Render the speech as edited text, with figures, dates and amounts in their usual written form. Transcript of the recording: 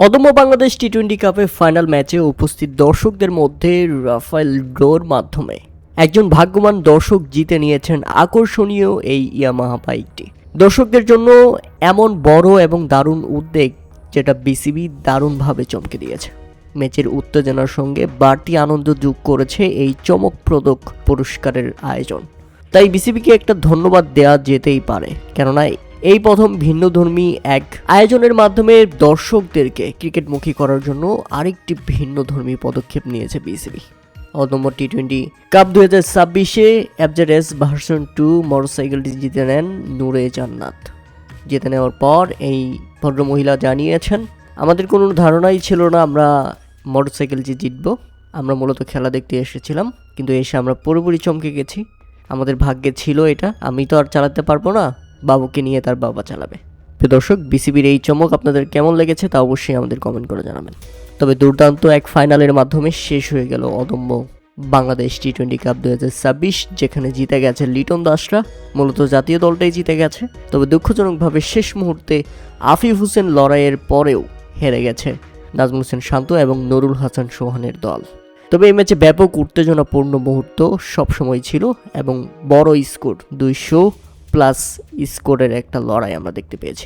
অদম্য বাংলাদেশ টি-20 কাপের ফাইনাল ম্যাচে উপস্থিত দর্শকদের মধ্যে রাফায়েল ড্রোর মাধ্যমে একজন ভাগ্যবান দর্শক জিতে নিয়েছেন আকর্ষণীয় এই ইয়ামাহা বাইকটি। দর্শকদের জন্য এমন বড় এবং দারুণ উদ্যোগ যেটা বিসিবি দারুণভাবে চমকে দিয়েছে। ম্যাচের উত্তেজনার সঙ্গে বাড়তি আনন্দ যোগ করেছে এই চমকপ্রদ পুরস্কারের আয়োজন। তাই বিসিবিকে একটা ধন্যবাদ দেওয়া যেতেই পারে, কেননা এই প্রথম ভিন্নধর্মী এক আয়োজনের মাধ্যমে দর্শকদেরকে ক্রিকেটমুখী করার জন্য আরেকটি ভিন্নধর্মী পদক্ষেপ নিয়েছে বিসিবি। অদম্য টি-20 কাপ 2026-এ এফজেডএস ভার্সন 2 মোটরসাইকেলটি জিতে নেন নূরে জান্নাত। জিতে নেওয়ার পর এই ভদ্রমহিলা জানিয়েছেন, আমাদের কোনো ধারণাই ছিল না আমরা মোটরসাইকেলটি জিতব। আমরা মূলত খেলা দেখতে এসেছিলাম, কিন্তু এসে আমরা পুরোপুরি চমকে গেছি। আমাদের ভাগ্যে ছিল এটা, আমি তো আর চালাতে পারবো না, বাবুকে নিয়ে তার বাবা চালাবে। প্রিয় দর্শক, বিসিবির এই চমক আপনাদের কেমন লেগেছে তা অবশ্যই আমাদের কমেন্ট করে জানাবেন। তবে দুর্দান্ত এক ফাইনালের মাধ্যমে শেষ হয়ে গেল অদম্য বাংলাদেশ টি-20 কাপ 2026, যেখানে জিতে গেছে লিটন দাসরা। মূলত জাতীয় দলটাই জিতে গেছে, তবে দুঃখজনকভাবে শেষ মুহূর্তে আফিফ হোসেন লড়াইয়ের পরেও হেরে গেছে নাজমুল হোসেন শান্ত এবং নুরুল হাসান সোহানের দল। তবে এই ম্যাচে ব্যাপক উত্তেজনাপূর্ণ মুহূর্ত সবসময় ছিল এবং বড় স্কোর 200+ স্কোরের একটা লড়াই আমরা দেখতে পেয়েছি।